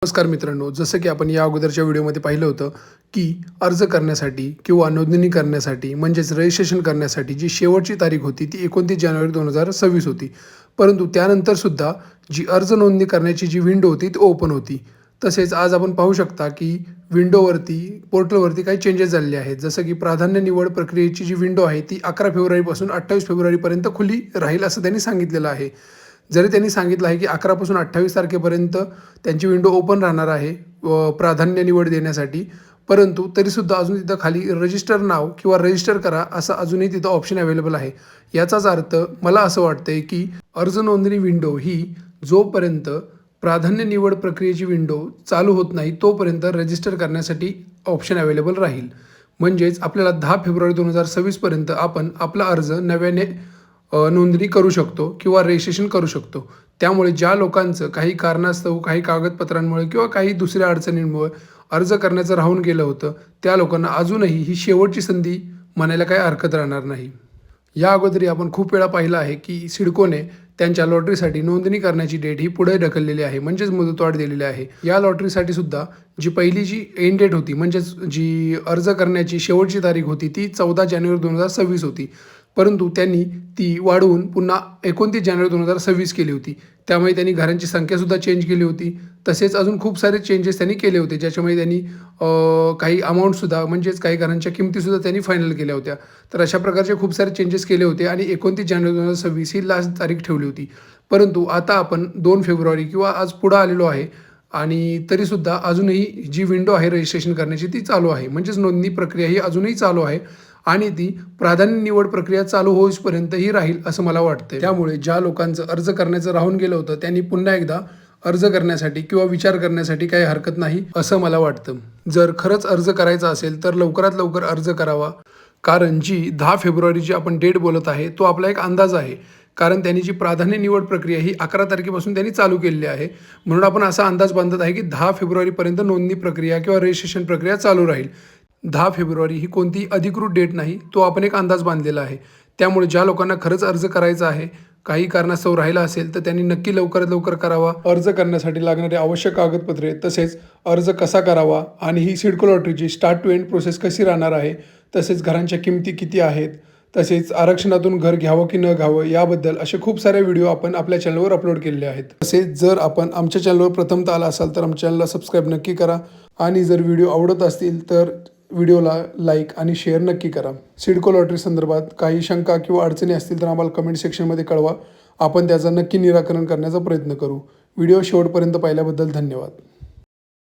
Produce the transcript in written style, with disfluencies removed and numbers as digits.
नमस्कार मित्रांनो, जसं की आपण या अगोदरच्या व्हिडिओमध्ये पाहिलं होतं की अर्ज करण्यासाठी किंवा नोंदणी करण्यासाठी म्हणजेच रजिस्ट्रेशन करण्यासाठी जी शेवटची तारीख होती ती 29 जानेवारी 2026 होती. परंतु त्यानंतरसुद्धा जी अर्ज नोंदणी करण्याची जी विंडो होती ती ओपन होती. तसेच आज आपण पाहू शकता की विंडोवरती पोर्टलवरती काही चेंजेस झालेले आहेत. जसं की प्राधान्य निवड प्रक्रियेची जी विंडो आहे ती 11 फेब्रुवारीपासून 28 फेब्रुवारीपर्यंत खुली राहील असं त्यांनी सांगितलेलं आहे. जरी त्यांनी सांगितलं आहे की 11 पासून 28 तारखेपर्यंत त्यांची विंडो ओपन राहणार आहे प्राधान्य निवड देण्यासाठी, परंतु तरीसुद्धा अजून तिथं खाली रजिस्टर नाव किंवा रजिस्टर करा असं अजूनही तिथं ऑप्शन अवेलेबल आहे. याचाच अर्थ मला असं वाटतंय की अर्ज नोंदणी विंडो ही जोपर्यंत प्राधान्य निवड प्रक्रियेची विंडो चालू होत नाही तोपर्यंत रजिस्टर करण्यासाठी ऑप्शन अवेलेबल राहील. म्हणजेच आपल्याला 10 फेब्रुवारी 2026 पर्यंत आपण आपला अर्ज नव्याने नोंदणी करू शकतो किंवा रजिस्ट्रेशन करू शकतो. त्यामुळे ज्या लोकांचं काही कारणास्तव काही कागदपत्रांमुळे किंवा काही दुसऱ्या अडचणींमुळे अर्ज करण्याचं राहून गेलं होतं, त्या लोकांना अजूनही ही शेवटची संधी म्हणायला काही हरकत राहणार नाही. या अगोदरी आपण खूप वेळा पाहिलं आहे की सिडकोने त्यांच्या लॉटरीसाठी नोंदणी करण्याची डेट ही पुढे ढकललेली आहे, म्हणजेच मुदतवाढ दिलेली आहे. या लॉटरीसाठी सुद्धा पहिली जी एंड डेट होती म्हणजेच जी अर्ज करण्याची शेवटची तारीख होती ती 14 जानेवारी 2026 होती. परंतु त्यांनी ती वाढवून पुन्हा 29 जानेवारी 2026 केली होती. त्यामुळे त्यांनी घरांची संख्यासुद्धा चेंज केली होती. तसेच अजून खूप सारे चेंजेस त्यांनी केले होते, ज्याच्यामुळे त्यांनी काही अमाऊंटसुद्धा म्हणजेच काही घरांच्या किमतीसुद्धा त्यांनी फायनल केल्या होत्या. तर अशा प्रकारचे खूप सारे चेंजेस केले होते आणि 29 जानेवारी 2026 ही लास्ट तारीख ठेवली होती. परंतु आता आपण 2 फेब्रुवारी किंवा आज पुढं आलेलो आहे आणि तरीसुद्धा अजूनही जी विंडो आहे रजिस्ट्रेशन करण्याची ती चालू आहे. म्हणजेच नोंदणी प्रक्रिया ही अजूनही चालू आहे आणि ती प्राधान्य निवड प्रक्रिया चालू होईपर्यंतही राहील असं मला वाटतं. त्यामुळे ज्या लोकांचं अर्ज करण्याचं राहून गेलं होतं त्यांनी पुन्हा एकदा अर्ज करण्यासाठी किंवा विचार करण्यासाठी काही हरकत नाही असं मला वाटतं. जर खरंच अर्ज करायचा असेल तर लवकरात लवकर अर्ज करावा, कारण जी 10 फेब्रुवारीची आपण डेट बोलत आहे तो आपला एक अंदाज आहे. कारण त्यांनी जी प्राधान्य निवड प्रक्रिया ही 11 तारखेपासून त्यांनी चालू केलेली आहे. म्हणून आपण असा अंदाज बांधत आहे की 10 फेब्रुवारीपर्यंत नोंदणी प्रक्रिया किंवा रजिस्ट्रेशन प्रक्रिया चालू राहील. 10 फेब्रुवारी ही कोणती अधिकृत डेट नाही, तो आपण एक अंदाज बांधलेला आहे. त्यामुळे ज्या लोकांना खरंच अर्ज करायचा आहे, काही कारणास्तव राहिला असेल तर त्यांनी नक्की लवकरात लवकर करावा. अर्ज करण्यासाठी लागणारे आवश्यक कागदपत्रे, तसेच अर्ज कसा करावा आणि ही सिडको लॉटरीची स्टार्ट टू एंड प्रोसेस कशी राहणार आहे, तसेच घरांच्या किमती किती आहेत, तसेच आरक्षणातून घर घ्यावं की न घ्यावं याबद्दल असे खूप सारे व्हिडिओ आपण आपल्या चॅनलवर अपलोड केलेले आहेत. तसेच जर आपण आमच्या चॅनलवर प्रथमतः आला असाल तर आमच्या चॅनलला सबस्क्राईब नक्की करा आणि जर व्हिडिओ आवडत असतील तर व्हिडिओला लाईक आणि शेअर नक्की करा. सिडको लॉटरी संदर्भात काही शंका किंवा अडचणी असतील तर आम्हाला कमेंट सेक्शनमध्ये कळवा. आपण त्याचं नक्की निराकरण करण्याचा प्रयत्न करू. व्हिडिओ शेवटपर्यंत पाहिल्याबद्दल धन्यवाद.